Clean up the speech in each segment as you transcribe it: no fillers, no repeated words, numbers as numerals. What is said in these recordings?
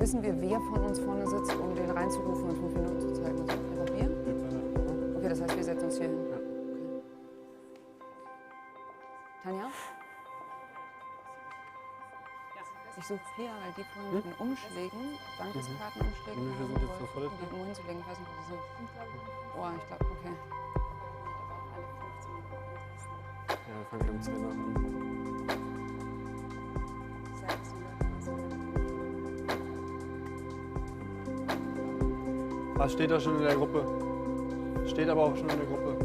Wissen wir, wer von uns vorne sitzt, um den reinzurufen und 5 Minuten zu zeigen? Also einfach wir? Okay, das heißt, wir setzen uns hier hin. Ja. Okay. Tanja? Ich suche hier, weil die vorhin mit den Umschlägen, Dankeskartenumschlägen, Wie viele sind jetzt noch voll? die irgendwo hinzulegen. Ich weiß nicht, wo die sind. Oh, ich glaube, okay. Ja, wir fangen um 10 Uhr an. Was steht da schon in der Gruppe? Steht aber auch schon in der Gruppe.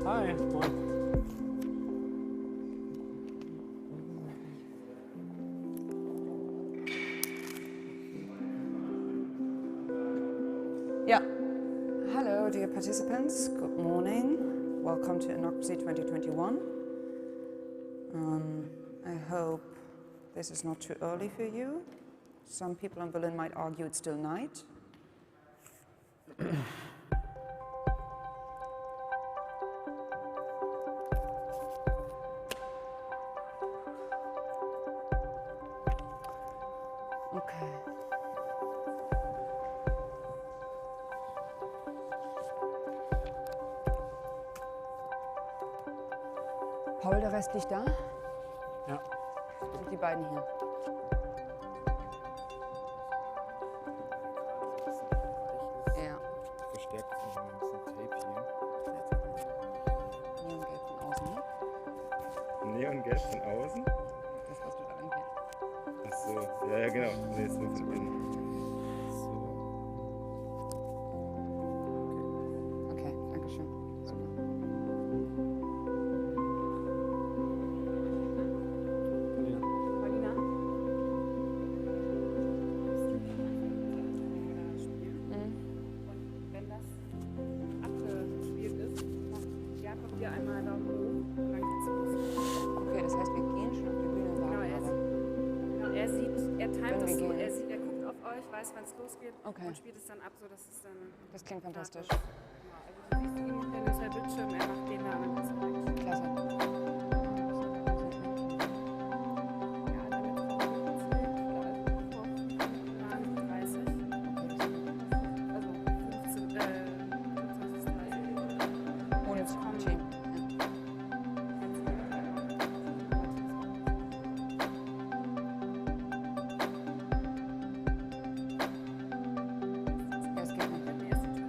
Hi, moin. Yeah. Hello, dear participants. Good morning. Welcome to Innocracy 2021. I hope this is not too early for you. Some people in Berlin might argue it's still night. Okay. Paul, der Rest liegt da? Ja. Und die beiden hier. Ja. Verstärkt ist noch ein bisschen Tape hier. Neongelb von außen, ne? Neongelb von außen? Das, was du da reinhältst. Ach so, ja genau. Nee, ist nur von innen. So. Okay, danke schön. Super. Paulina? Und wenn das abgespielt ist, macht Jakob dir einmal Daumen hoch und dann geht's los. Okay, das heißt, wir gehen schon auf die Bühne und warten. Er timet Wenn wir das so, gehen. er guckt auf euch, weiß, wann es losgeht Okay. und spielt es dann ab, sodass es dann... Das klingt fantastisch. Genau, also du siehst ihn, der ist der Bildschirm, er macht den da und dann ist er weg. Klasse. Ja, damit kommen wir jetzt vor 30. Also 15, Ohne Jetzt kommen- Team. Ja, es geht noch. die erste Tür.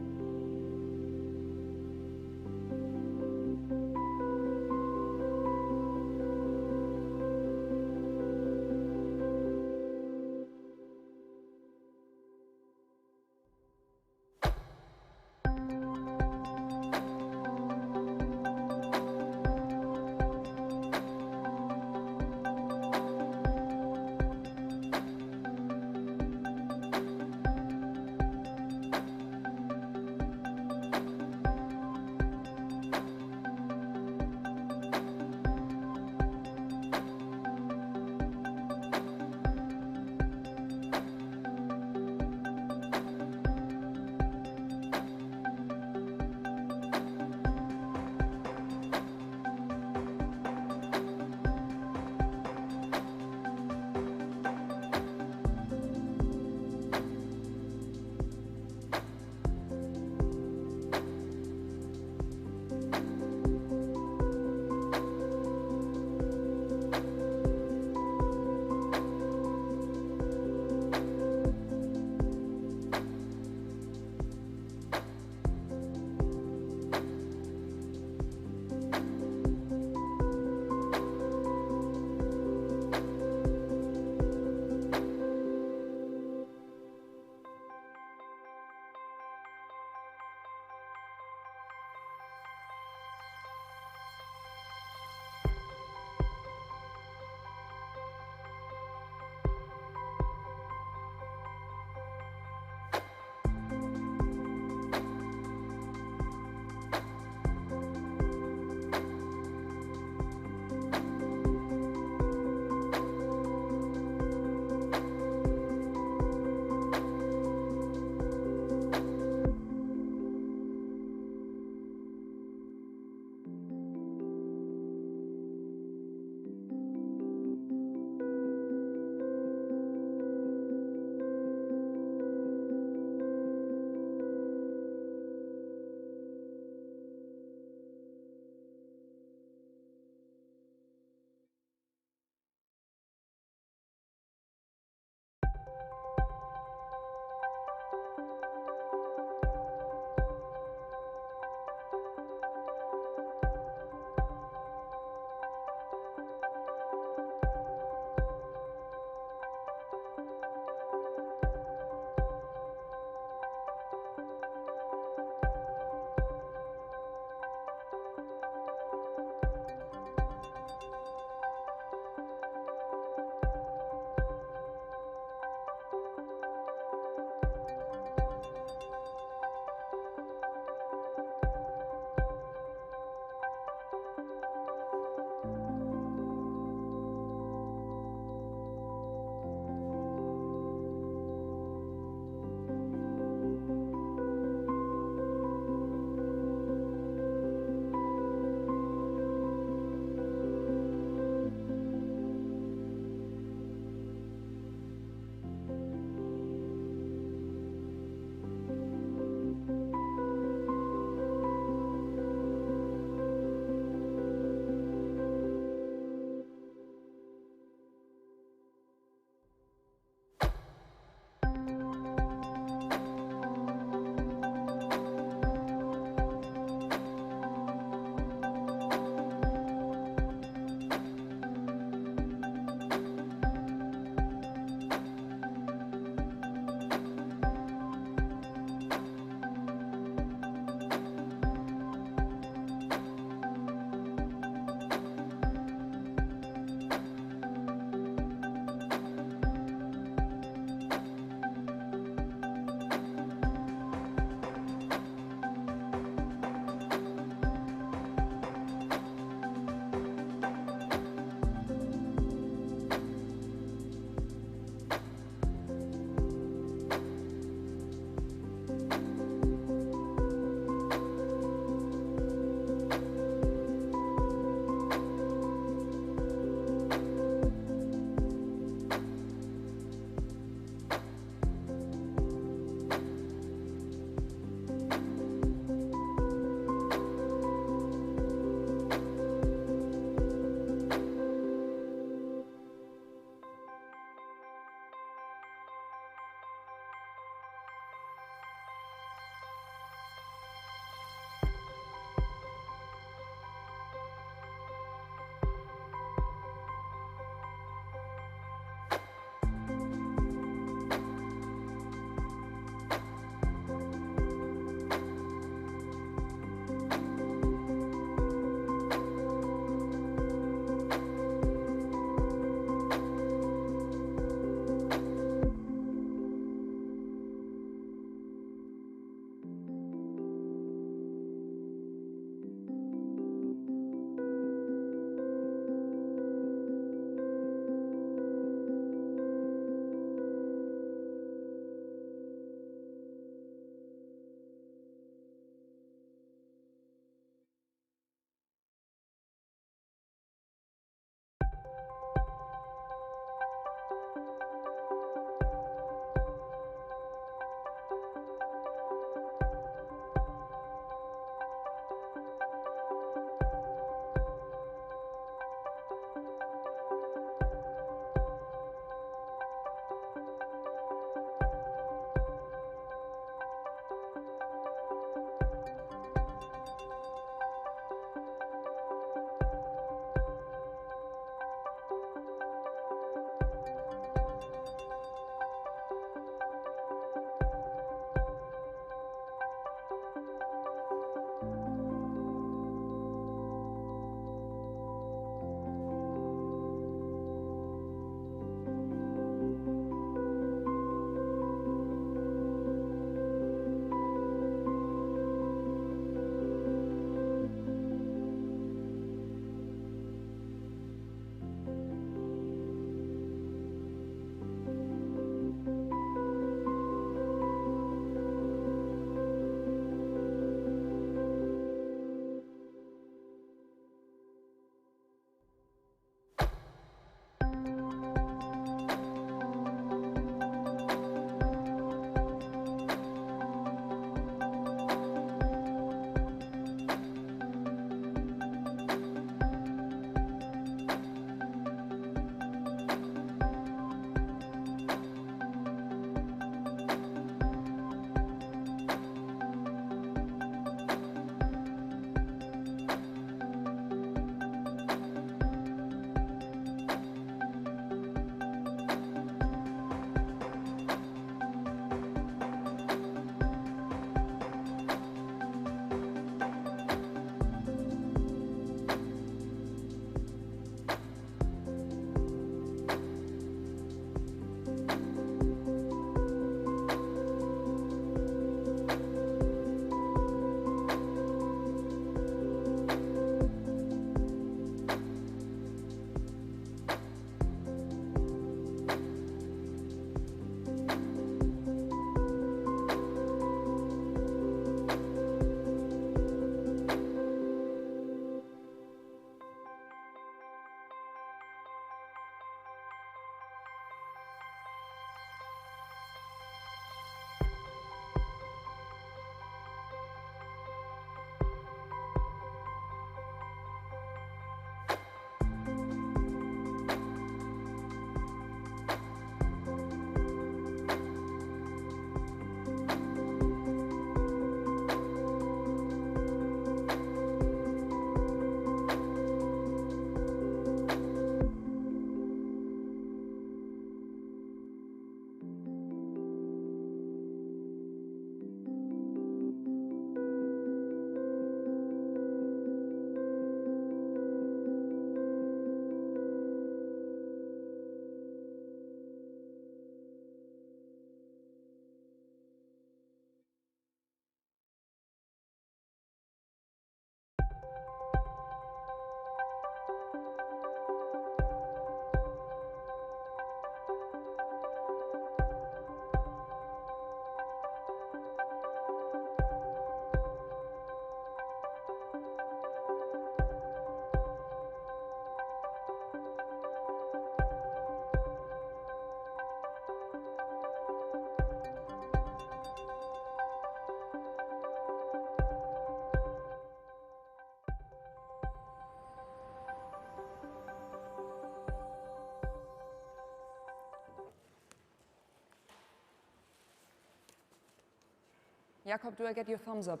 Jakob, do I get your thumbs up?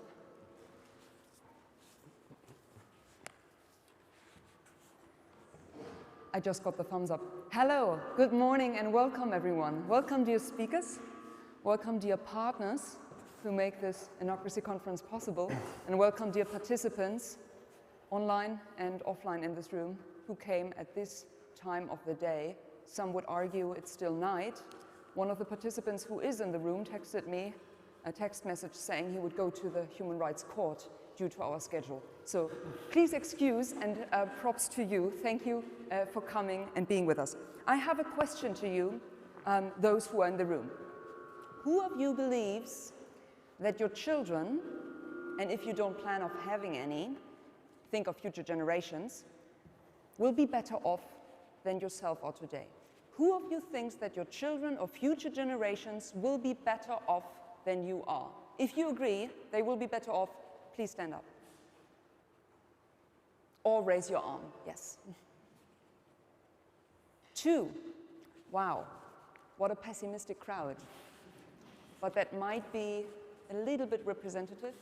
I just got the thumbs up. Hello, good morning and welcome everyone. Welcome dear speakers, welcome dear partners who make this Innocracy conference possible, and welcome dear participants online and offline in this room who came at this time of the day. Some would argue it's still night. One of the participants who is in the room texted me a text message saying he would go to the Human Rights Court due to our schedule. So please excuse and props to you. Thank you for coming and being with us. I have a question to you, those who are in the room. Who of you believes that your children, and if you don't plan of having any, think of future generations, will be better off than yourself are today? Who of you thinks that your children or future generations will be better off than you are? If you agree they will be better off, please stand up. Or raise your arm, yes. 2. Wow, what a pessimistic crowd. But that might be a little bit representative,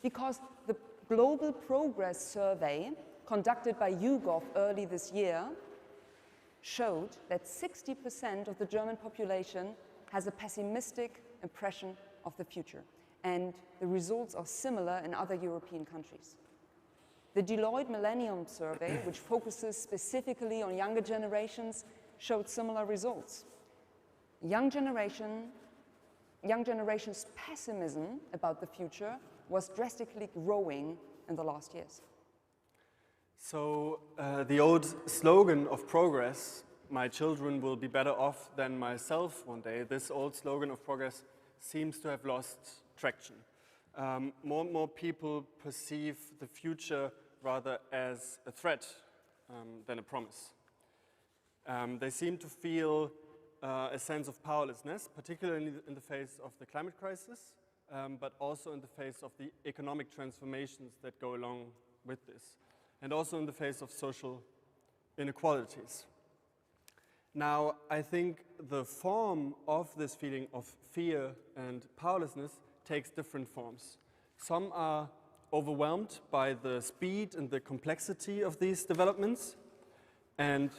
because the Global Progress Survey conducted by YouGov early this year showed that 60% of the German population has a pessimistic impression of the future. And the results are similar in other European countries. The Deloitte Millennium Survey, which focuses specifically on younger generations, showed similar results. Young generation's pessimism about the future was drastically growing in the last years. So the old slogan of progress, my children will be better off than myself one day, this old slogan of progress seems to have lost traction. More and more people perceive the future rather as a threat than a promise. They seem to feel a sense of powerlessness, particularly in the face of the climate crisis, but also in the face of the economic transformations that go along with this, and also in the face of social inequalities. Now, I think the form of this feeling of fear and powerlessness takes different forms. Some are overwhelmed by the speed and the complexity of these developments, and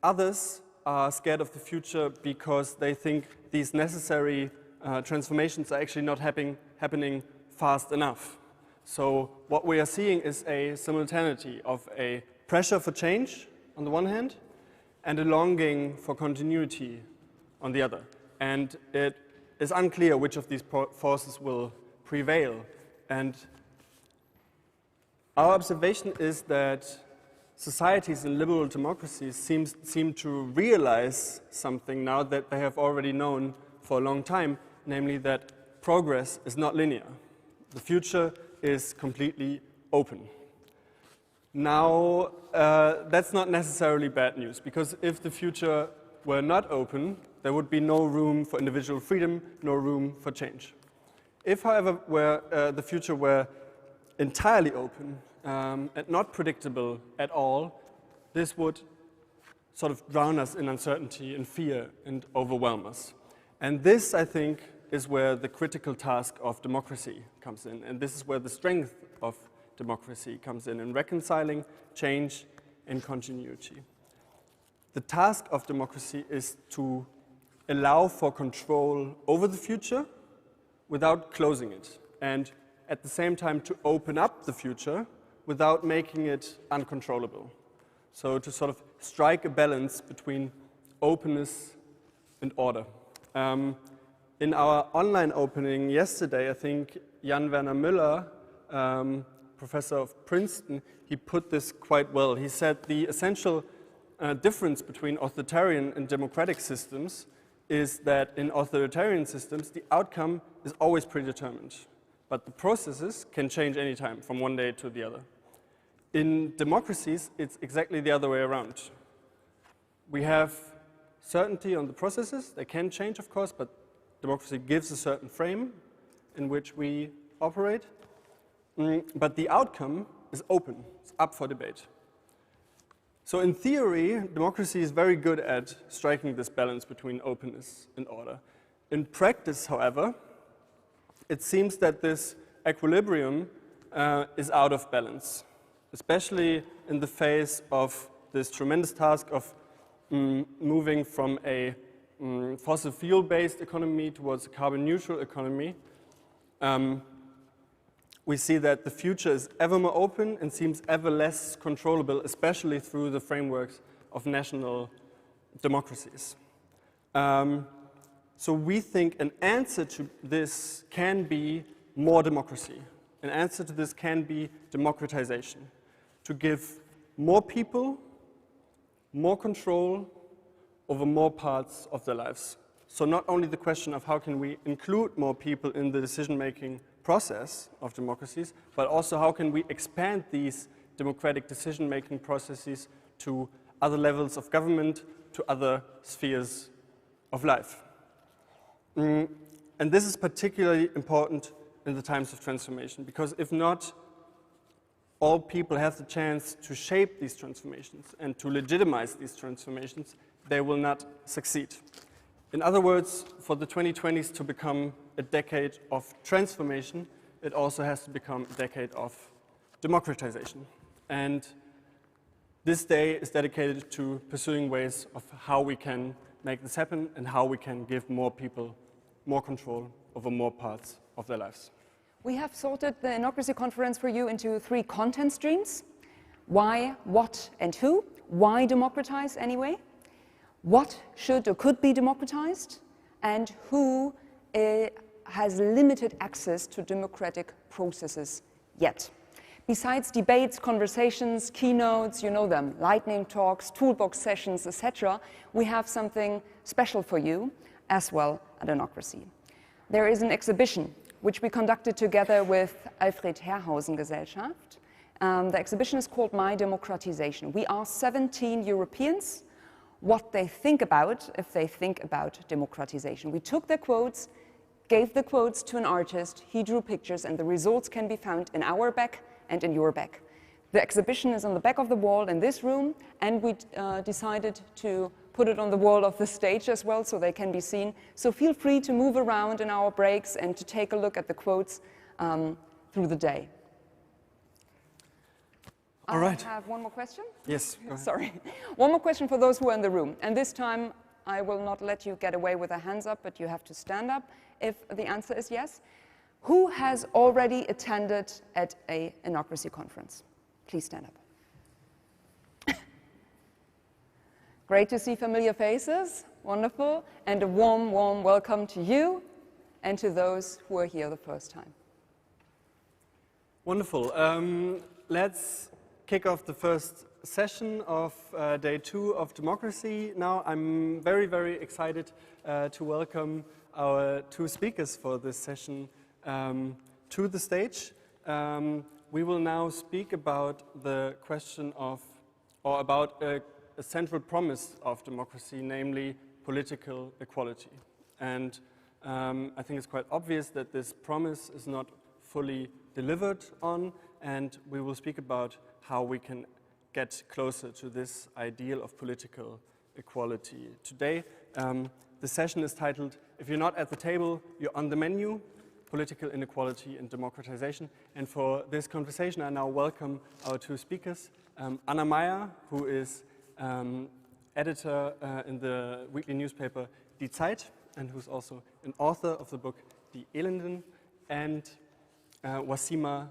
others are scared of the future because they think these necessary transformations are actually not happening fast enough. So what we are seeing is a simultaneity of a pressure for change on the one hand and a longing for continuity on the other. And it is unclear which of these forces will prevail. And our observation is that societies in liberal democracies seem to realize something now that they have already known for a long time, namely that progress is not linear. The future is completely open. Now, that's not necessarily bad news, because if the future were not open, there would be no room for individual freedom, no room for change. If, however, the future were entirely open and not predictable at all, this would sort of drown us in uncertainty and fear and overwhelm us. And this, I think, is where the critical task of democracy comes in. And this is where the strength of democracy comes in reconciling change and continuity. The task of democracy is to allow for control over the future without closing it, and at the same time to open up the future without making it uncontrollable. So to sort of strike a balance between openness and order. In our online opening yesterday, I think Jan Werner Müller, professor of Princeton, he put this quite well. He said the essential difference between authoritarian and democratic systems is that in authoritarian systems, the outcome is always predetermined, but the processes can change anytime from one day to the other. In democracies, it's exactly the other way around. We have certainty on the processes. They can change, of course, but democracy gives a certain frame in which we operate. But the outcome is open. It's up for debate. So in theory, democracy is very good at striking this balance between openness and order. In practice, however, it seems that this equilibrium is out of balance, especially in the face of this tremendous task of moving from a fossil fuel-based economy towards a carbon-neutral economy. We see that the future is ever more open and seems ever less controllable, especially through the frameworks of national democracies. So we think an answer to this can be more democracy. An answer to this can be democratization, to give more people more control over more parts of their lives. So not only the question of how can we include more people in the decision-making process of democracies, but also how can we expand these democratic decision-making processes to other levels of government, to other spheres of life. And this is particularly important in the times of transformation, because if not, all people have the chance to shape these transformations and to legitimize these transformations, they will not succeed. In other words, for the 2020s to become a decade of transformation, it also has to become a decade of democratization. And this day is dedicated to pursuing ways of how we can make this happen and how we can give more people more control over more parts of their lives. We have sorted the Innocracy conference for you into 3 content streams. Why, what, and who. Why democratize anyway? What should or could be democratized? And who has limited access to democratic processes yet? Besides debates, conversations, keynotes, you know them, lightning talks, toolbox sessions, etc., we have something special for you as well at Innocracy. There is an exhibition which we conducted together with Alfred Herrhausen Gesellschaft. The exhibition is called My Democratization. We asked 17 Europeans what they think about if they think about democratization. We took their quotes, gave the quotes to an artist, he drew pictures, and the results can be found in our back and in your back. The exhibition is on the back of the wall in this room, and we decided to put it on the wall of the stage as well so they can be seen. So feel free to move around in our breaks and to take a look at the quotes through the day. All right. I have one more question. Yes, go ahead. Sorry. One more question for those who are in the room. And this time, I will not let you get away with a hands up, but you have to stand up if the answer is yes. Who has already attended at a Innocracy conference? Please stand up. Great to see familiar faces. Wonderful. And a warm, warm welcome to you and to those who are here the first time. Wonderful. Let's kick off the first session of day 2 of Democracy. Now I'm very, very excited to welcome our 2 speakers for this session to the stage. We will now speak about the question of, or about a central promise of democracy, namely political equality. And I think it's quite obvious that this promise is not fully delivered on, and we will speak about how we can get closer to this ideal of political equality. Today, the session is titled, If You're Not at the Table, You're on the Menu, Political Inequality and Democratization. And for this conversation, I now welcome our 2 speakers. Anna Meyer, who is editor in the weekly newspaper Die Zeit, and who's also an author of the book Die Elenden, and Ouassima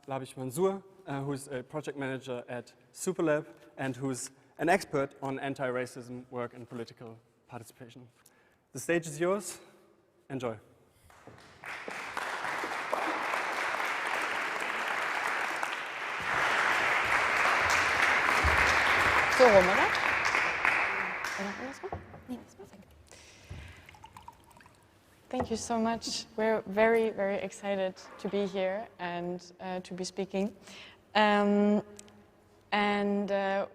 Laabich-Mansour, who's a project manager at Superlab, and who's an expert on anti-racism work and political participation. The stage is yours. Enjoy. So rum, oder? Oder andersrum? Nee, das perfekt. Thank you so much. We're very, very excited to be here and to be speaking.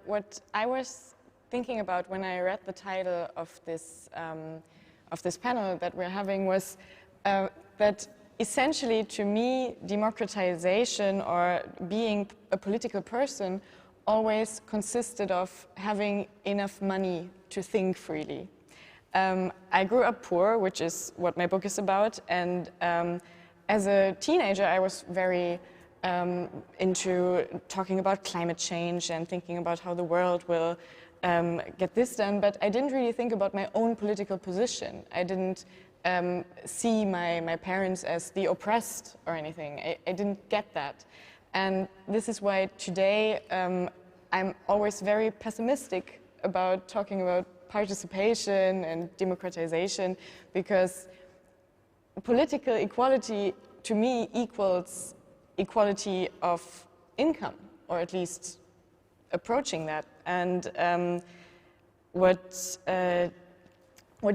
What I was thinking about when I read the title of this panel that we're having was that essentially, to me, democratization or being a political person always consisted of having enough money to think freely. I grew up poor, which is what my book is about, and as a teenager, I was very into talking about climate change and thinking about how the world will get this done, but I didn't really think about my own political position. I didn't see my parents as the oppressed or anything. I didn't get that. And this is why today I'm always very pessimistic about talking about participation and democratization, because political equality to me equals equality of income, or at least approaching that. And what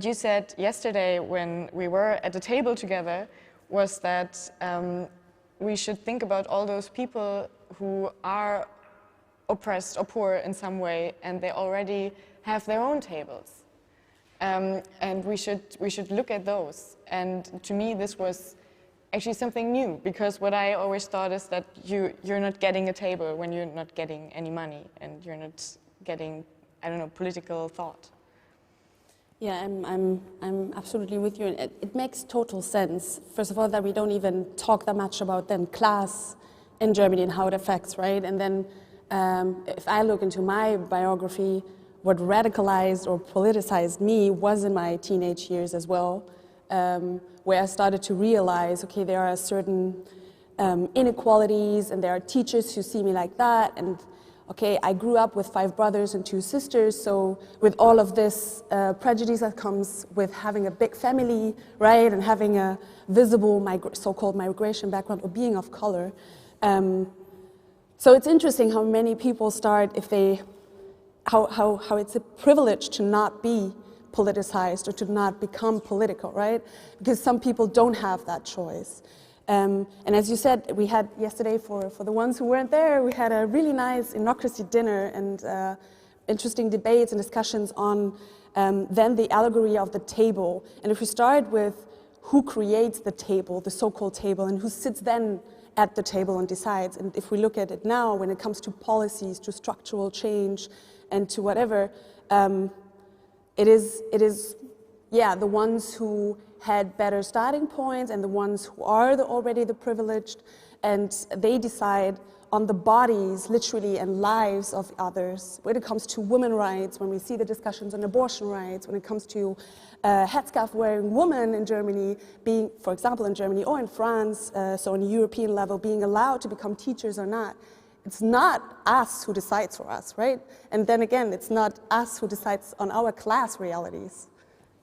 you said yesterday when we were at the table together was that we should think about all those people who are oppressed or poor in some way, and they already have their own tables. And we should look at those. And to me, this was actually something new, because what I always thought is that you're not getting a table when you're not getting any money, and you're not getting, I don't know, political thought. Yeah, I'm absolutely with you. It makes total sense. First of all, that we don't even talk that much about then class in Germany and how it affects, right? And then if I look into my biography, what radicalized or politicized me was in my teenage years as well, where I started to realize, okay, there are certain inequalities, and there are teachers who see me like that, and okay, I grew up with 5 brothers and 2 sisters, so with all of this prejudice that comes with having a big family, right, and having a visible so-called migration background or being of color. So it's interesting how many people start, how it's a privilege to not be politicized or to not become political, right? Because some people don't have that choice. And as you said, we had yesterday, for the ones who weren't there, we had a really nice Innocracy dinner and interesting debates and discussions on then the allegory of the table. And if we start with who creates the table, the so-called table, and who sits then at the table and decides, and if we look at it now when it comes to policies, to structural change, and to whatever, it is the ones who had better starting points and the ones who are already the privileged, and they decide on the bodies, literally, and lives of others. When it comes to women's rights, when we see the discussions on abortion rights, when it comes to headscarf wearing women in Germany being, for example, in Germany or in France, so on a European level, being allowed to become teachers or not. It's not us who decides for us, right? And then again, it's not us who decides on our class realities.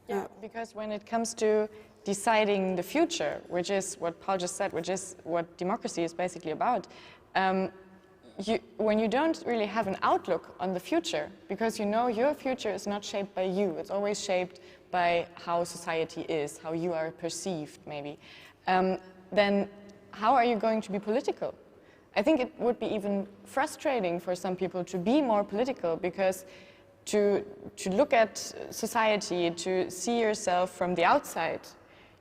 Yeah, because when it comes to deciding the future, which is what Paul just said, which is what democracy is basically about, when you don't really have an outlook on the future, because you know your future is not shaped by you, it's always shaped by how society is, how you are perceived, maybe, then how are you going to be political? I think it would be even frustrating for some people to be more political, because to look at society, to see yourself from the outside,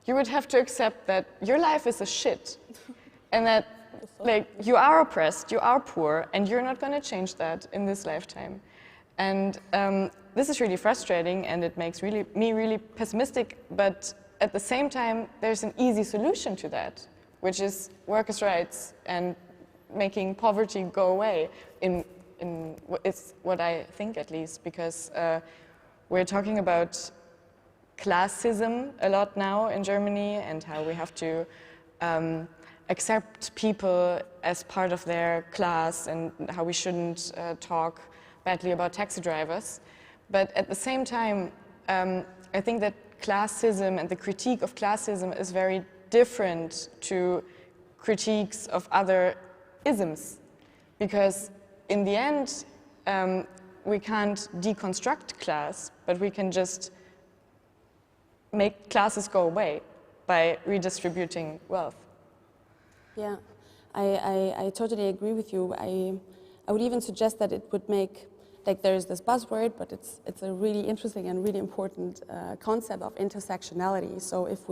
you would have to accept that your life is a shit, and that like you are oppressed, you are poor, and you're not going to change that in this lifetime. And this is really frustrating, and it makes me really pessimistic, but at the same time, there's an easy solution to that, which is workers' rights and making poverty go away. It's what I think, at least, because we're talking about classism a lot now in Germany, and how we have to accept people as part of their class, and how we shouldn't talk badly about taxi drivers. But at the same time, I think that classism and the critique of classism is very different to critiques of other isms, because in the end, we can't deconstruct class, but we can just make classes go away by redistributing wealth. Yeah, I totally agree with you. I would even suggest that it would make, like, there's this buzzword, but it's a really interesting and really important concept of intersectionality. So if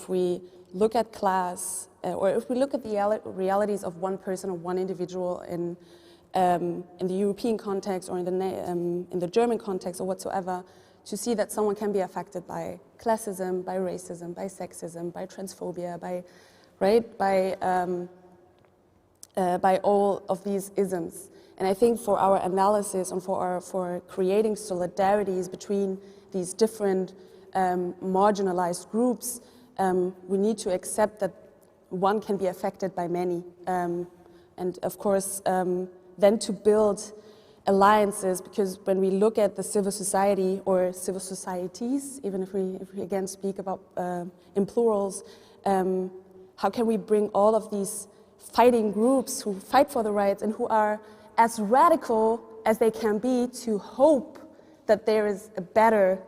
we look at class, or if we look at the realities of one person or one individual in the European context, or in the German context, or whatsoever, to see that someone can be affected by classism, by racism, by sexism, by transphobia, by right? By all of these isms. And I think for our analysis and for creating solidarities between these different marginalized groups, we need to accept that one can be affected by many. And of course, then to build alliances, because when we look at the civil society or civil societies, even if we again speak about in plurals, how can we bring all of these fighting groups who fight for the rights and who are as radical as they can be to hope that there is a better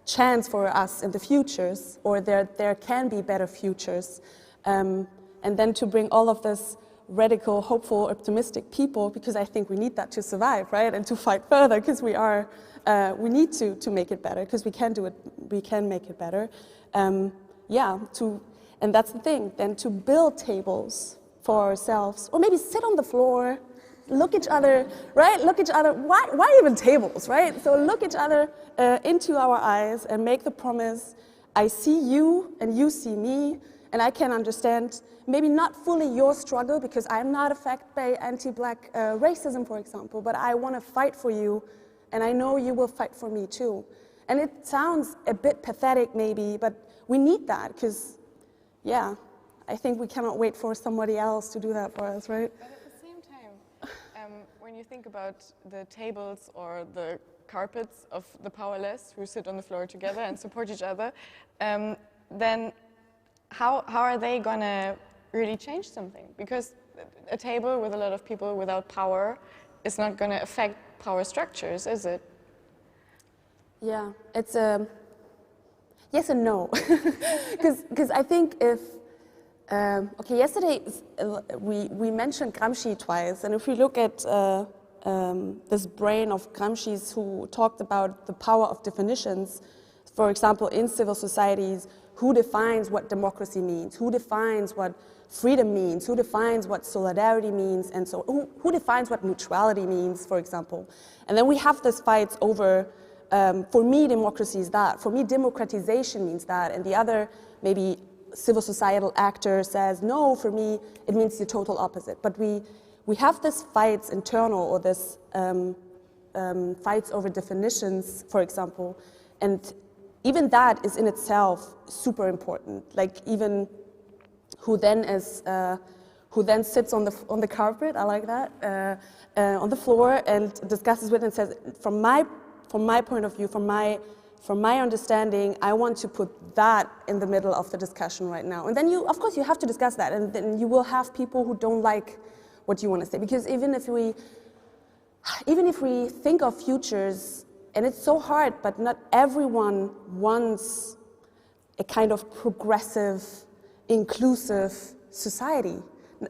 chance for us in the futures, or there can be better futures. And then to bring all of this radical, hopeful, optimistic people, because I think we need that to survive, right? And to fight further, because we need to make it better, because we can do it, we can make it better. And that's the thing, then to build tables for ourselves, or maybe sit on the floor, look each other, right? Look each other, why even tables, right? So look each other into our eyes and make the promise, I see you and you see me, and I can understand maybe not fully your struggle, because I'm not affected by anti-Black racism, for example, but I want to fight for you, and I know you will fight for me too. And it sounds a bit pathetic maybe, but we need that, because, yeah, I think we cannot wait for somebody else to do that for us, right? But at the same time, when you think about the tables or the carpets of the powerless who sit on the floor together and support each other, then how are they gonna really change something? Because a table with a lot of people without power is not gonna affect power structures, is it? Yeah, it's a yes and no. Because I think if, okay, yesterday we mentioned Gramsci twice, and if we look at this brain of Gramsci's who talked about the power of definitions, for example, in civil societies, who defines what democracy means, who defines what freedom means, who defines what solidarity means, and so who defines what mutuality means, for example. And then we have this fights over, for me, democracy is that, for me, democratization means that, and the other, maybe civil societal actor says, no, for me, it means the total opposite. But we have this fights internal, or this fights over definitions, for example, and even that is in itself super important. Like even who then sits on the carpet, I like that, on the floor and discusses with and says, from my point of view, from my understanding, I want to put that in the middle of the discussion right now. And then of course you have to discuss that, and then you will have people who don't like what you want to say, because even if we think of futures, and it's so hard, but not everyone wants a kind of progressive, inclusive society,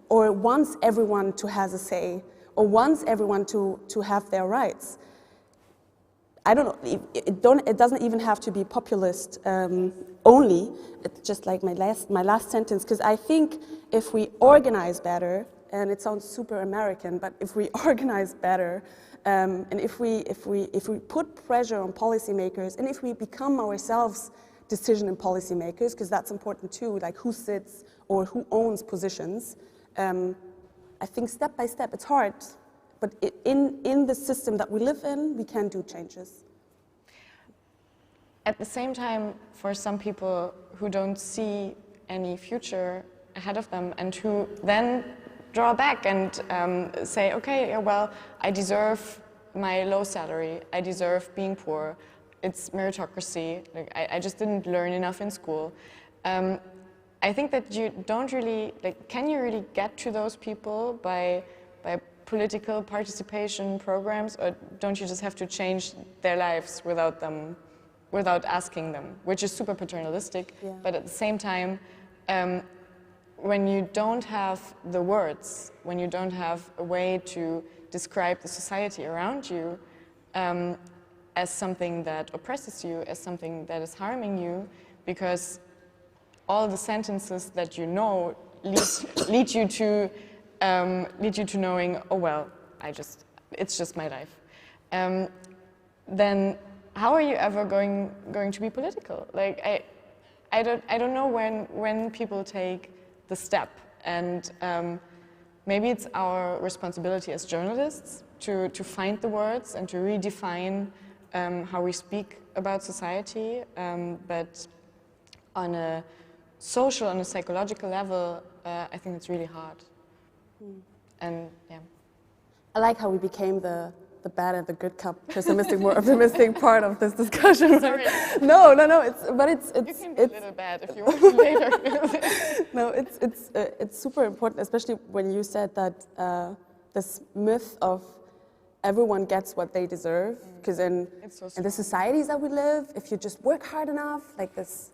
or wants everyone to have a say, or wants everyone to have their rights. I don't know, it doesn't even have to be populist only. It's just like my last sentence, because I think if we organize better, and it sounds super American, but if we organize better, and if we put pressure on policymakers, and if we become ourselves decision and policymakers, because that's important too, like who sits or who owns positions, I think step by step, it's hard, but in the system that we live in, we can do changes. At the same time, for some people who don't see any future ahead of them, and who then draw back and say, okay, well, I deserve my low salary, I deserve being poor, it's meritocracy, like, I just didn't learn enough in school. I think that you don't really, like, can you really get to those people by political participation programs, or don't you just have to change their lives without asking them, which is super paternalistic, yeah. But at the same time, when you don't have the words, when you don't have a way to describe the society around you as something that oppresses you, as something that is harming you, because all the sentences that you know lead you to knowing, oh well, it's just my life. Then how are you ever going to be political? Like I don't know when people take the step. And maybe it's our responsibility as journalists to find the words and to redefine how we speak about society, but on a social, on a psychological level, I think it's really hard. And yeah. I like how we became the bad and the good cop, pessimistic, more optimistic part of this discussion. Sorry. No. It's You can be a little bad if you want to later. No, it's super important, especially when you said that this myth of everyone gets what they deserve, because in the societies that we live, if you just work hard enough, like this,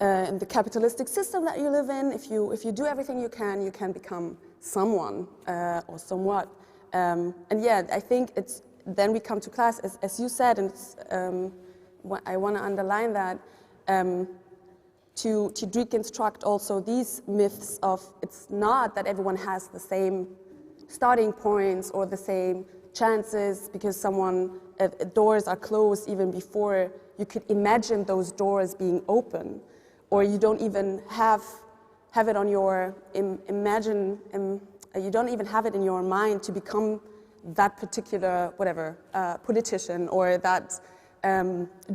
in the capitalistic system that you live in, if you do everything you can become someone or somewhat. And yeah, I think it's then we come to class, as you said, and it's, I want to underline that to deconstruct also these myths of it's not that everyone has the same starting points or the same chances because doors are closed even before you could imagine those doors being open, or you don't even have it on your you don't even have it in your mind to become that particular politician or that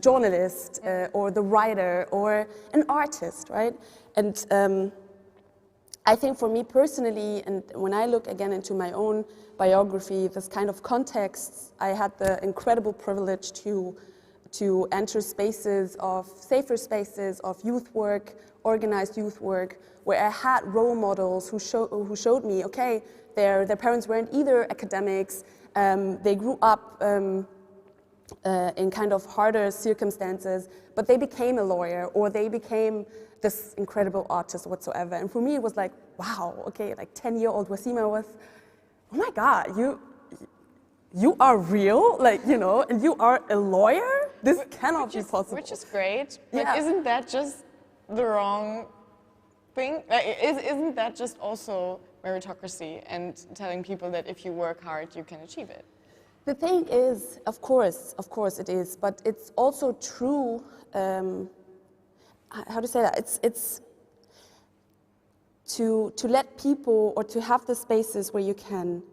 journalist or the writer or an artist, right? And I think for me personally, and when I look again into my own biography, this kind of contexts, I had the incredible privilege to enter safer spaces of youth work, organized youth work, where I had role models who showed me, okay, their parents weren't either academics, they grew up in kind of harder circumstances, but they became a lawyer or they became this incredible artist whatsoever. And for me, it was like, wow, okay, like 10-year-old Ouassima was, oh my God, you are real, like, you know, and you are a lawyer? This cannot be possible. Which is great, but yeah. Isn't that just the wrong thing? Isn't that just also meritocracy and telling people that if you work hard, you can achieve it? The thing is, of course it is, but it's also true, how to say that, it's to let people, or to have the spaces where you can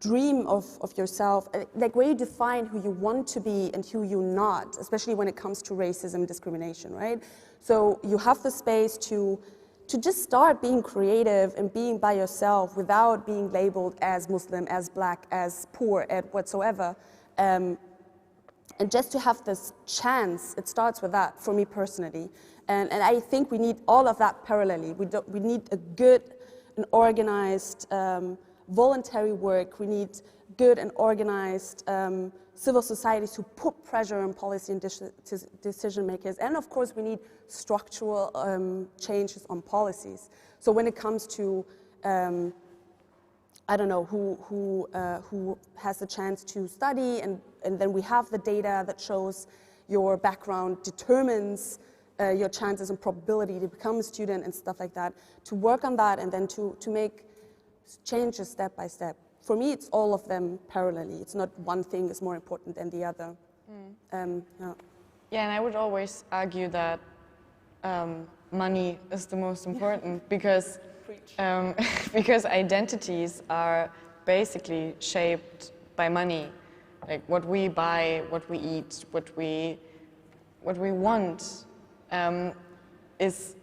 dream of yourself, like where you define who you want to be and who you're not, especially when it comes to racism and discrimination, right? So you have the space to just start being creative and being by yourself without being labeled as Muslim, as black, as poor, as whatsoever. And just to have this chance, it starts with that for me personally. And I think we need all of that parallelly. We need a good and organized voluntary work. We need good and organized civil societies who put pressure on policy and decision makers. And of course, we need structural changes on policies. So when it comes to, I don't know, who has the chance to study, and then we have the data that shows your background determines your chances and probability to become a student and stuff like that, to work on that and then to make changes step by step. For me, it's all of them parallelly. It's not one thing is more important than the other. Yeah, and I would always argue that money is the most important because identities are basically shaped by money. Like what we buy, what we eat, what we want is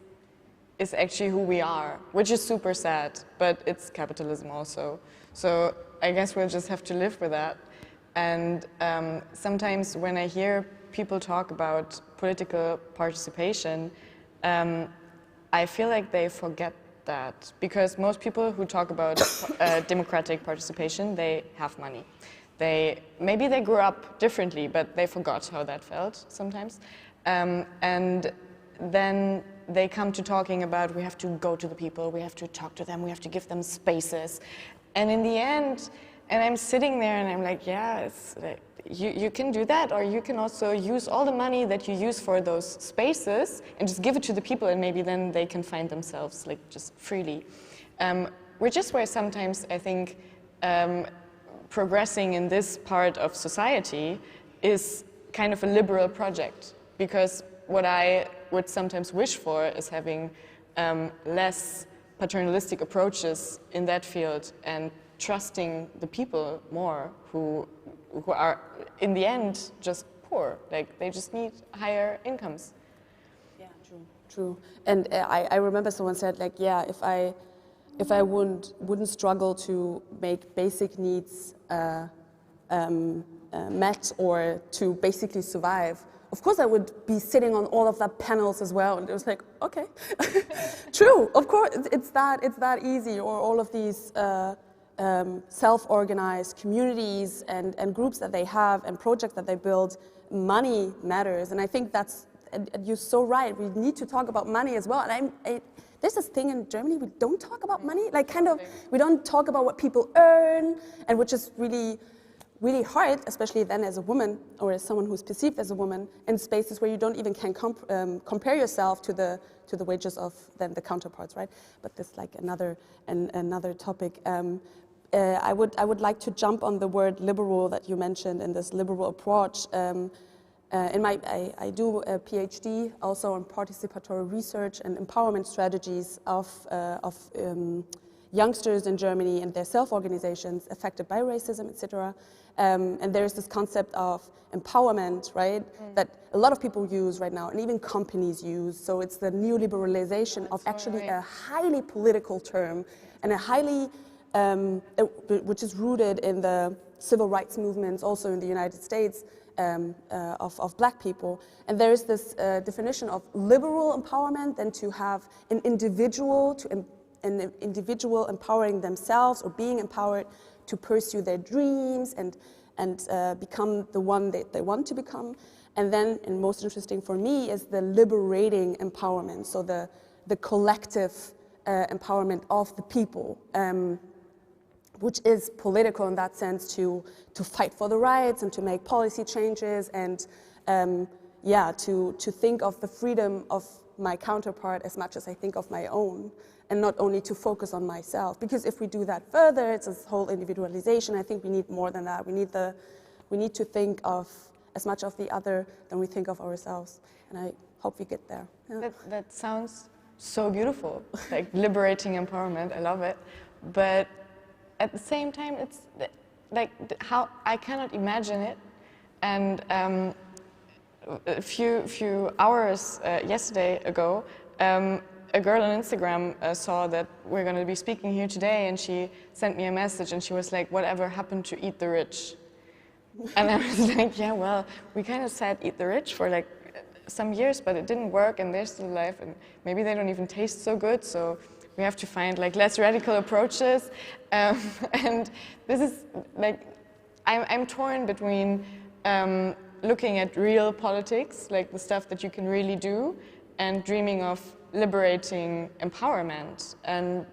actually who we are, which is super sad, but it's capitalism also. So I guess we'll just have to live with that. And sometimes when I hear people talk about political participation, I feel like they forget that, because most people who talk about democratic participation, they have money. Maybe they grew up differently, but they forgot how that felt sometimes. And then they come to talking about we have to go to the people, we have to talk to them, we have to give them spaces. And in the end, and I'm sitting there and I'm like, yeah, it's like, you can do that, or you can also use all the money that you use for those spaces and just give it to the people, and maybe then they can find themselves like just freely. Which is where sometimes I think progressing in this part of society is kind of a liberal project, because what I would sometimes wish for is having less paternalistic approaches in that field and trusting the people more who are in the end just poor, like they just need higher incomes. Yeah, true. And I remember someone said, like, yeah, if I wouldn't struggle to make basic needs met or to basically survive, of course I would be sitting on all of that panels as well. And it was like, okay, true, of course, it's that easy. Or all of these self-organized communities and groups that they have and projects that they build, money matters. And I think that's, and you're so right, we need to talk about money as well. And there's this thing in Germany, we don't talk about money, like kind of, we don't talk about what people earn, and which is really hard, especially then as a woman or as someone who's perceived as a woman in spaces where you don't even can compare yourself to the wages of then the counterparts, right? But this like another topic. I would like to jump on the word liberal that you mentioned in this liberal approach. I do a PhD also on participatory research and empowerment strategies of youngsters in Germany and their self-organizations affected by racism, etc. And there's this concept of empowerment, right, that a lot of people use right now, and even companies use. So it's the neoliberalization of actually a highly political term, and a highly, which is rooted in the civil rights movements, also in the United States, of black people. And there is this definition of liberal empowerment, then to have an individual empowering themselves or being empowered to pursue their dreams and become the one that they want to become. And then, and most interesting for me, is the liberating empowerment, so the collective empowerment of the people, which is political in that sense, to fight for the rights and to make policy changes and to think of the freedom of my counterpart as much as I think of my own, and not only to focus on myself. Because if we do that further, it's this whole individualization. I think we need more than that. We need to think of as much of the other than we think of ourselves. And I hope we get there. Yeah. That sounds so beautiful, like liberating empowerment. I love it. But at the same time, it's like how I cannot imagine it. And a few hours yesterday ago, a girl on Instagram saw that we're going to be speaking here today, and she sent me a message, and she was like, "Whatever happened to Eat the Rich?" And I was like, yeah, well, we kind of said Eat the Rich for like some years, but it didn't work, and they're still alive, and maybe they don't even taste so good, so we have to find like less radical approaches. And this is like, I'm torn between looking at real politics, like the stuff that you can really do, and dreaming of liberating empowerment. And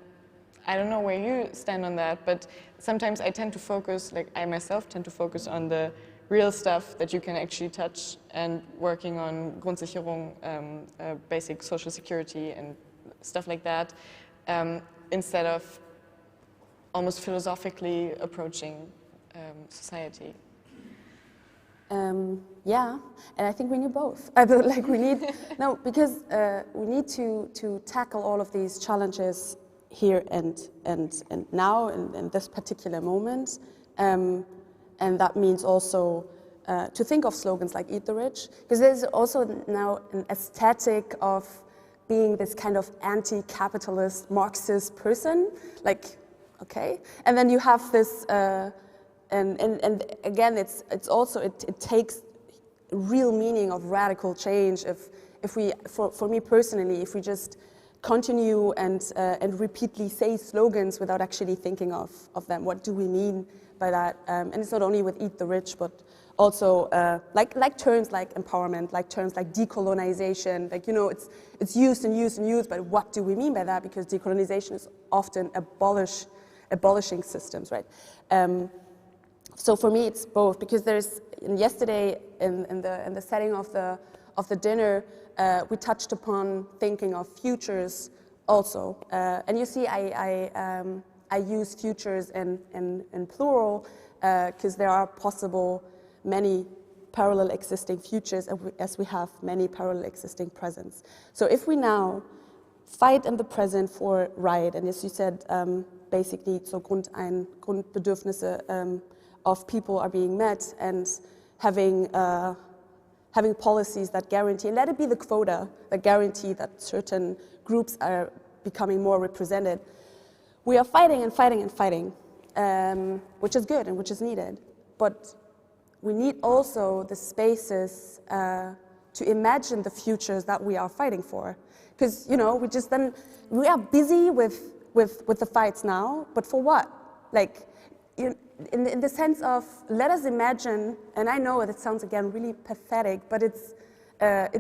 I don't know where you stand on that, but sometimes I tend to focus, like I myself tend to focus on the real stuff that you can actually touch, and working on Grundsicherung, basic social security and stuff like that, instead of almost philosophically approaching society. Yeah, and I think we need both. Like we need because we need to tackle all of these challenges here and now in this particular moment, and that means also to think of slogans like "Eat the Rich," because there's also now an aesthetic of being this kind of anti-capitalist Marxist person, like okay, and then you have this. And again, it's also it takes real meaning of radical change. If we, for me personally, if we just continue and repeatedly say slogans without actually thinking of them, what do we mean by that? And it's not only with "Eat the Rich," but also like terms like empowerment, like terms like decolonization. Like it's used and used and used, but what do we mean by that? Because decolonization is often abolishing systems, right? So for me, it's both, because yesterday in the setting of the dinner, we touched upon thinking of futures also, and you see, I use futures in plural because there are possible many parallel existing futures as we have many parallel existing presents. So if we now fight in the present for right. And as you said, basic needs, so Grundbedürfnisse of people are being met, and having policies that guarantee, and let it be the quota that guarantee that certain groups are becoming more represented. We are fighting and fighting and fighting, which is good and which is needed. But we need also the spaces to imagine the futures that we are fighting for. Because, you know, we are busy with the fights now, but for what? Like, in the sense of, let us imagine, and I know it sounds again really pathetic, but it's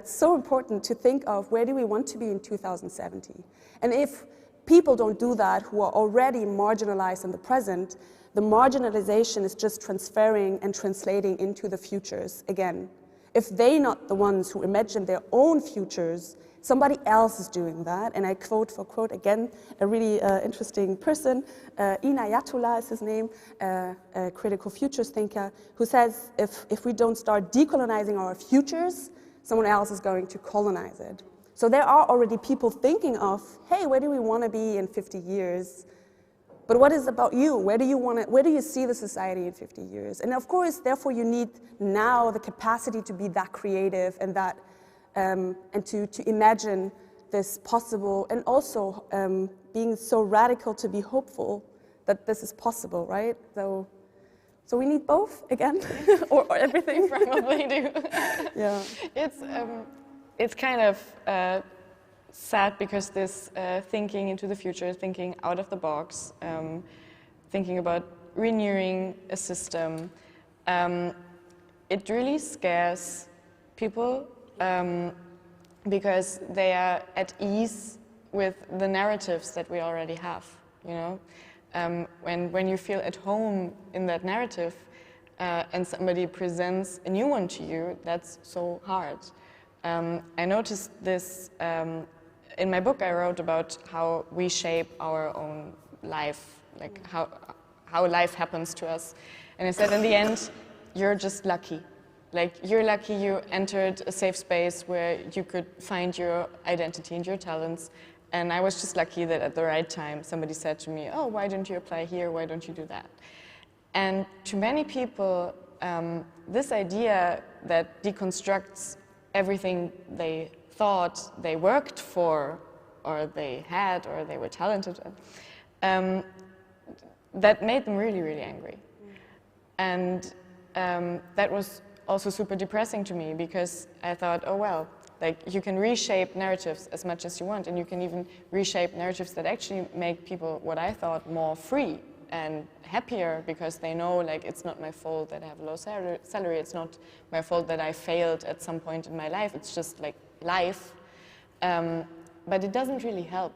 so important to think of where do we want to be in 2070. And if people don't do that who are already marginalized in the present, the marginalization is just transferring and translating into the futures again. If they're not the ones who imagine their own futures, somebody else is doing that. And I quote for quote again, a really interesting person, Inayatullah is his name, a critical futures thinker, who says if we don't start decolonizing our futures, someone else is going to colonize it. So there are already people thinking of, hey, where do we want to be in 50 years? But what is about you? Where do you see the society in 50 years? And of course, therefore, you need now the capacity to be that creative and that, and to imagine this possible, and also being so radical to be hopeful that this is possible, right? So we need both again, or everything. Probably do. Yeah. It's kind of sad because this thinking into the future, thinking out of the box, thinking about renewing a system, it really scares people because they are at ease with the narratives that we already have, you know? When you feel at home in that narrative and somebody presents a new one to you, that's so hard. I noticed this in my book. I wrote about how we shape our own life, like how life happens to us. And I said, in the end, you're just lucky. Like, you're lucky you entered a safe space where you could find your identity and your talents. And I was just lucky that at the right time somebody said to me, oh, why don't you apply here? Why don't you do that? And to many people, this idea that deconstructs everything they thought they worked for, or they had, or they were talented at, that made them really, really angry. And that was also super depressing to me, because I thought, oh well, like, you can reshape narratives as much as you want, and you can even reshape narratives that actually make people, what I thought, more free and happier, because they know, like, it's not my fault that I have a low salary, it's not my fault that I failed at some point in my life, it's just like life. But it doesn't really help.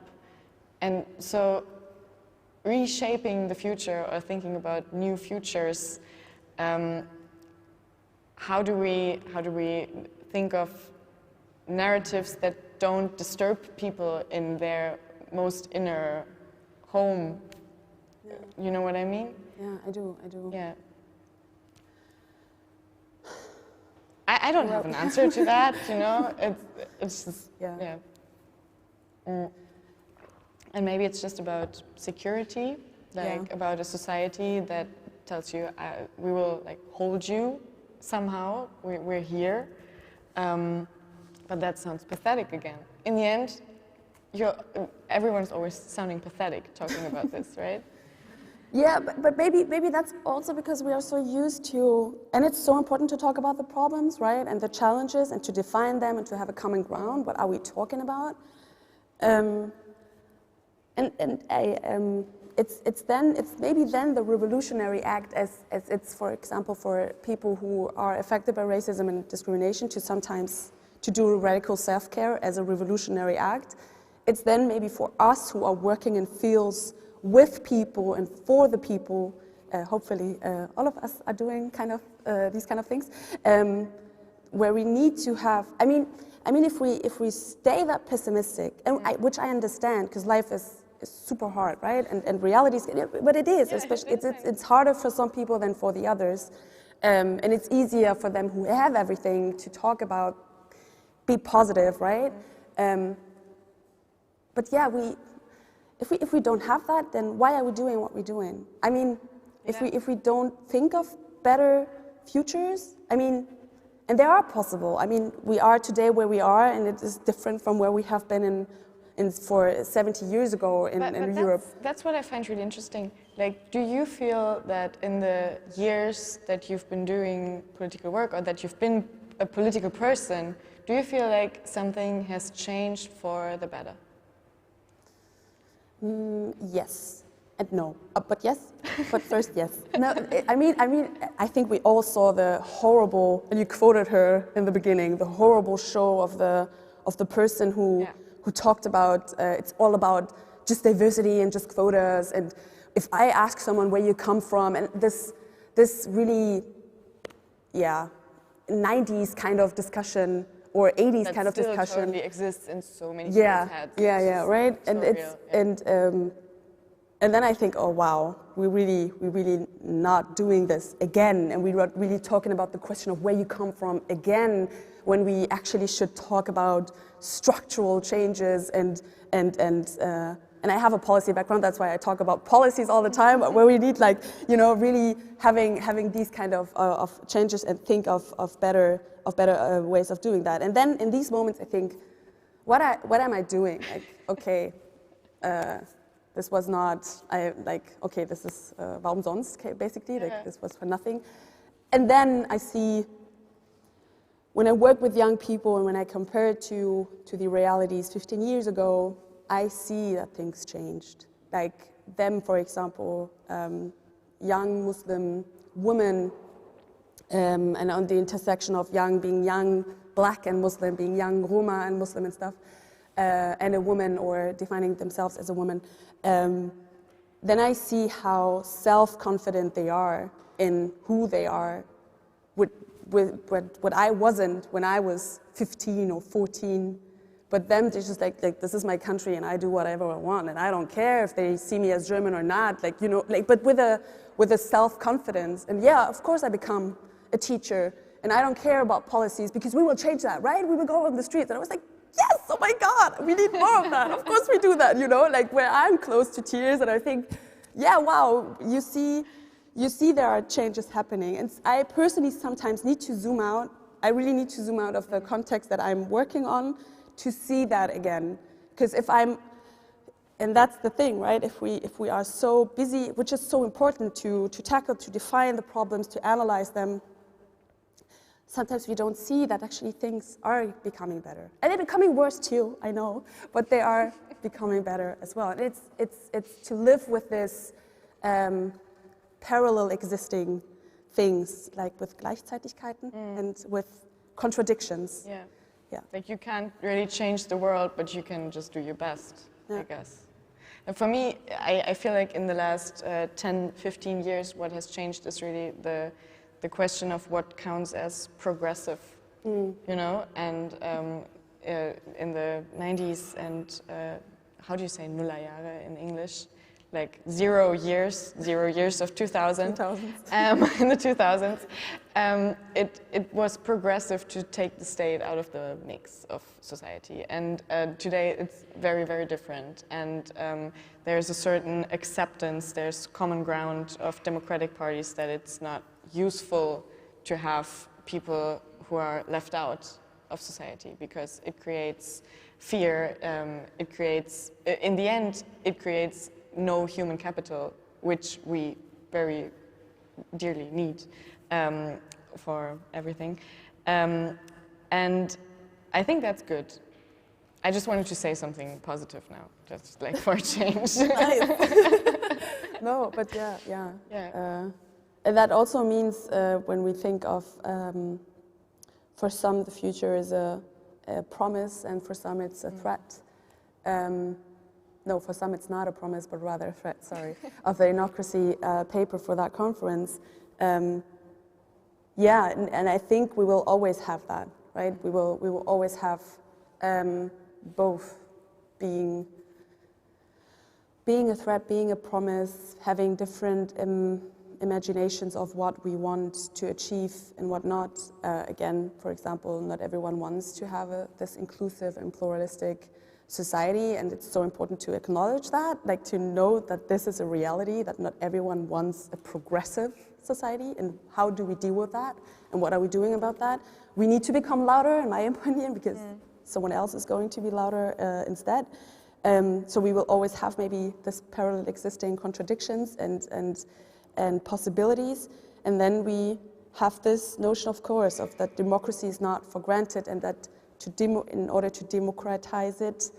And so reshaping the future, or thinking about new futures, how do we think of narratives that don't disturb people in their most inner home? Yeah. You know what I mean? Yeah, I do. Yeah. I don't have an answer to that, you know? It's just, yeah. And maybe it's just about security, like about a society that tells you, we will like hold you somehow, we're here. But that sounds pathetic again. In the end, everyone's always sounding pathetic talking about this, right? Yeah, but maybe that's also because we are so used to, and it's so important to talk about the problems, right, and the challenges, and to define them, and to have a common ground. What are we talking about? It's maybe then the revolutionary act, as it's, for example, for people who are affected by racism and discrimination, to do radical self-care as a revolutionary act. It's then maybe for us who are working in fields with people and for the people, hopefully all of us are doing kind of these kind of things, where we need to have, I mean, if we stay that pessimistic, and which I understand, because life is super hard, right? And reality is, but it is, especially, it's harder for some people than for the others. And it's easier for them who have everything to talk about, be positive, right? but yeah, if we don't have that, then why are we doing what we're doing? I mean, if we don't think of better futures, I mean, and they are possible. I mean, we are today where we are, and it is different from where we have been for 70 years ago in Europe. That's what I find really interesting. Like, do you feel that in the years that you've been doing political work, or that you've been a political person, do you feel like something has changed for the better? Yes and no, but yes. But first, yes. No, I mean, I think we all saw the horrible, and you quoted her in the beginning, the horrible show of the person who talked about it's all about just diversity and just quotas. And if I ask someone where you come from, and this really, 90s kind of discussion or 80s that kind of discussion. That totally exists in so many people's heads. Right. And real, and then I think, oh wow, we're really not doing this again, and we're not really talking about the question of where you come from again, when we actually should talk about structural changes and I have a policy background, that's why I talk about policies all the time, where we need, like, you know, really having these kind of changes and think of better ways of doing that. And then in these moments, I think, what am I doing? Like, okay, this was not, this is warum sonst, basically, like, this was for nothing. And then I see, when I work with young people and when I compare it to the realities 15 years ago, I see that things changed. Like them, for example, young Muslim women, and on the intersection of young being young, black and Muslim, being young Roma and Muslim and stuff, and a woman or defining themselves as a woman, then I see how self-confident they are in who they are, with what I wasn't when I was 15 or 14. But them, they're just like, this is my country and I do whatever I want, and I don't care if they see me as German or not, like, you know, like, but with a self-confidence. And yeah, of course I become a teacher, and I don't care about policies because we will change that, right? We will go on the streets. And I was like, yes, oh my God, we need more of that. Of course we do that, you know, like, where I'm close to tears, and I think, yeah, wow, you see there are changes happening. And I personally sometimes need to zoom out. I really need to zoom out of the context that I'm working on to see that again. Because and that's the thing, right? If we are so busy, which is so important to tackle, to define the problems, to analyze them, sometimes we don't see that actually things are becoming better. And they're becoming worse too, I know, but they are becoming better as well. And it's to live with this parallel existing things, like with Gleichzeitigkeiten and with contradictions. Yeah. Like, you can't really change the world, but you can just do your best, I guess. And for me, I feel like in the last 10, 15 years, what has changed is really the question of what counts as progressive, you know? And in the 90s and, how do you say Nullerjahre in English? Like 0 years of 2000. In the 2000s, it was progressive to take the state out of the mix of society. And today it's very, very different. And there's a certain acceptance, there's common ground of democratic parties that it's not useful to have people who are left out of society, because it creates fear, in the end, it creates no human capital, which we very dearly need for everything. And I think that's good. I just wanted to say something positive now, just like for a change. No, but yeah. And that also means when we think of, for some the future is a promise, and for some it's a threat. No, for some it's not a promise, but rather a threat, sorry, of the Innocracy paper for that conference. And I think we will always have that, right? We will always have both being a threat, being a promise, having different imaginations of what we want to achieve and what not. Again, for example, not everyone wants to have this inclusive and pluralistic society, and it's so important to acknowledge that, like to know that this is a reality, that not everyone wants a progressive society, and how do we deal with that, and what are we doing about that? We need to become louder, in my opinion, because someone else is going to be louder instead. So we will always have maybe this parallel existing contradictions and possibilities, and then we have this notion, of course, of that democracy is not for granted, and that in order to democratize it,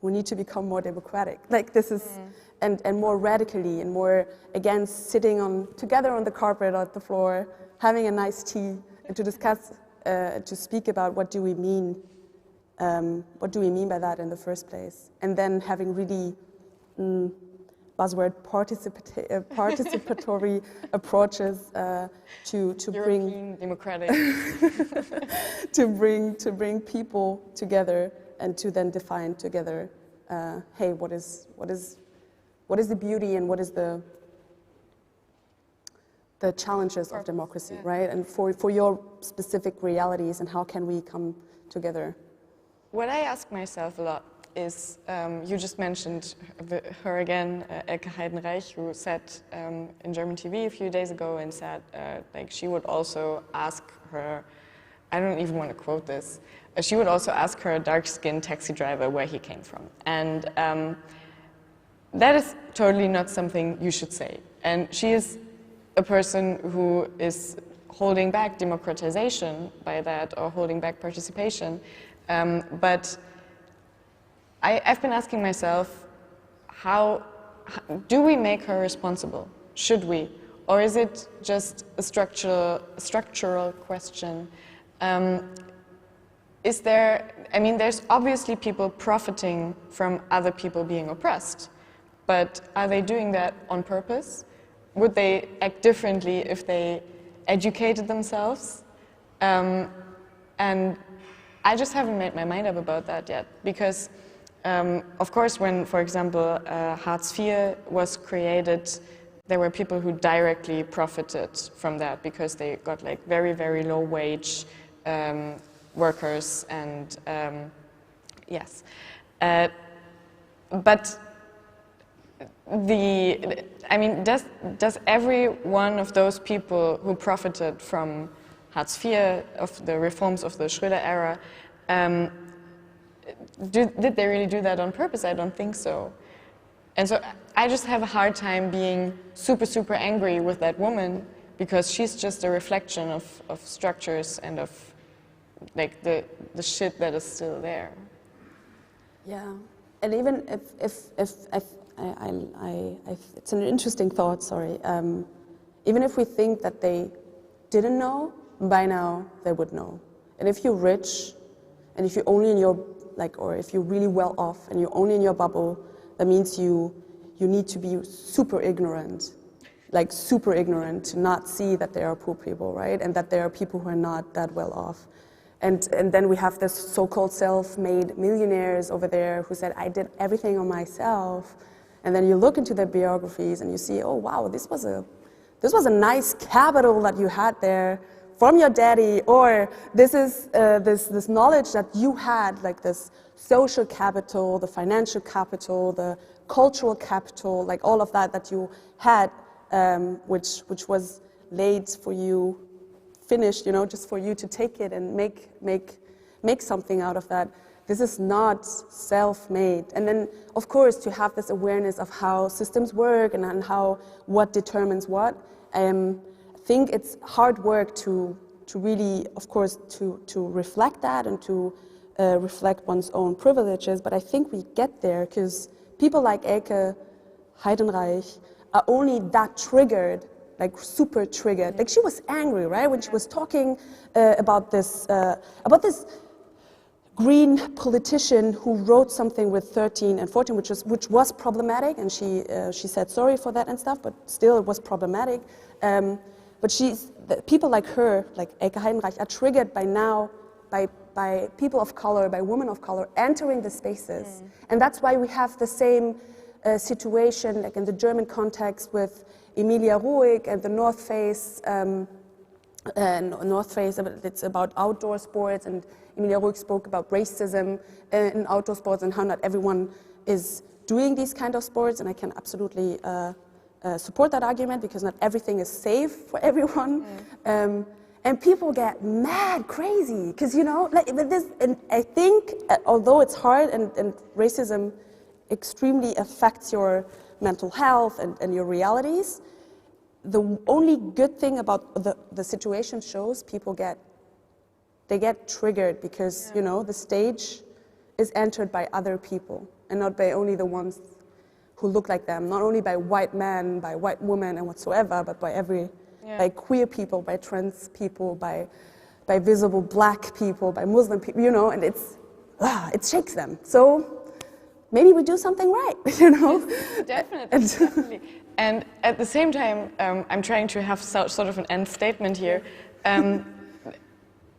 we need to become more democratic. Like this is, and more radically, and more, again, sitting together on the carpet or the floor, having a nice tea, and to discuss, to speak about what do we mean by that in the first place, and then having really buzzword participatory approaches to European democratic to bring people together, and to then define together, hey, what is the beauty, and what is the challenges of democracy, right? And for your specific realities, and how can we come together? What I ask myself a lot is, you just mentioned her again, Elke Heidenreich, who said in German TV a few days ago, and said like she would also ask her, I don't even want to quote this, she would also ask her dark-skinned taxi driver where he came from. And that is totally not something you should say. And she is a person who is holding back democratization by that, or holding back participation. But I've been asking myself, how do we make her responsible? Should we? Or is it just a structural question? Is there, I mean, there's obviously people profiting from other people being oppressed, but are they doing that on purpose? Would they act differently if they educated themselves? And I just haven't made my mind up about that yet, because of course, when, for example, Hartz IV was created, there were people who directly profited from that, because they got like very, very low wage workers, and yes. But I mean, does every one of those people who profited from Hartz IV, of the reforms of the Schröder era, did they really do that on purpose? I don't think so. And so I just have a hard time being super, super angry with that woman, because she's just a reflection of structures and of like the shit that is still there. Yeah, and even if it's an interesting thought, sorry. Even if we think that they didn't know, by now they would know. And if you're rich, and if you're only in your, like, or if you're really well off and you're only in your bubble, that means you need to be super ignorant, like super ignorant, to not see that there are poor people, right? And that there are people who are not that well off. And then we have this so-called self-made millionaires over there who said, I did everything on myself. And then you look into their biographies and you see, oh wow, this was a nice capital that you had there from your daddy, or this is this knowledge that you had, like this social capital, the financial capital, the cultural capital, like all of that you had, which was laid for you, finished, just for you to take it and make something out of that. This is not self-made. And then, of course, to have this awareness of how systems work and what determines what. I think it's hard work to really, of course, to reflect that and to reflect one's own privileges. But I think we get there because people like Elke Heidenreich are only that triggered, like super triggered. Like she was angry, right, when she was talking about this green politician who wrote something with 13 and 14, which was problematic, and she said sorry for that and stuff, but still it was problematic. But people like her, like Elke Heidenreich, are triggered by now by people of color, by women of color entering the spaces, and that's why we have the same situation, like in the German context, with Emilia Ruhig and the North Face. It's about outdoor sports, and Emilia Ruick spoke about racism in outdoor sports and how not everyone is doing these kind of sports, and I can absolutely support that argument because not everything is safe for everyone. And people get mad crazy because, you know, like with this, and I think although it's hard and racism extremely affects your mental health and your realities, the only good thing about the situation shows people get triggered because, you know, the stage is entered by other people and not by only the ones who look like them, not only by white men, by white women and whatsoever, but by by queer people, by trans people, by visible black people, by Muslim people, you know, and it shakes them. So maybe we do something right, you know? Yes, definitely. And at the same time, I'm trying to have sort of an end statement here.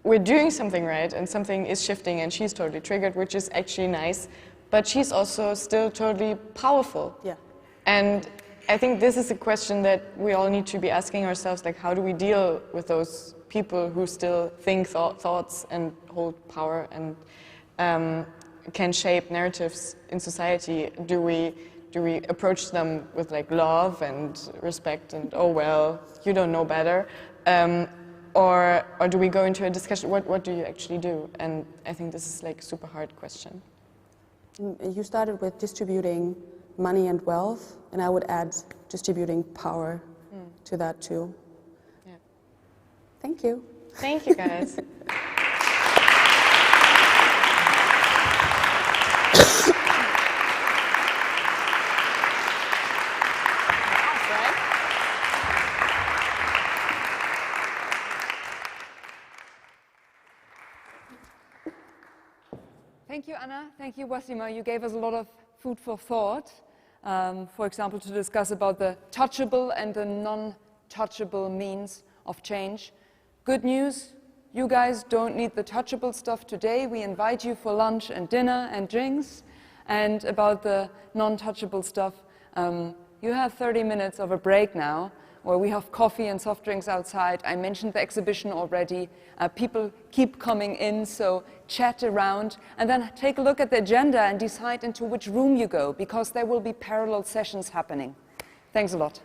We're doing something right and something is shifting and she's totally triggered, which is actually nice, but she's also still totally powerful. Yeah. And I think this is a question that we all need to be asking ourselves, like how do we deal with those people who still think thoughts and hold power and can shape narratives in society? Do we approach them with like love and respect and, oh well, you don't know better? Or do we go into a discussion, what do you actually do? And I think this is like a super hard question. You started with distributing money and wealth, and I would add distributing power to that too. Yeah. Thank you. Thank you, guys. Thank you, Anna. Thank you, Ouassima. You gave us a lot of food for thought. For example, to discuss about the touchable and the non-touchable means of change. Good news, you guys don't need the touchable stuff today. We invite you for lunch and dinner and drinks. And about the non-touchable stuff, you have 30 minutes of a break now, where we have coffee and soft drinks outside. I mentioned the exhibition already. People keep coming in, so chat around, and then take a look at the agenda and decide into which room you go, because there will be parallel sessions happening. Thanks a lot.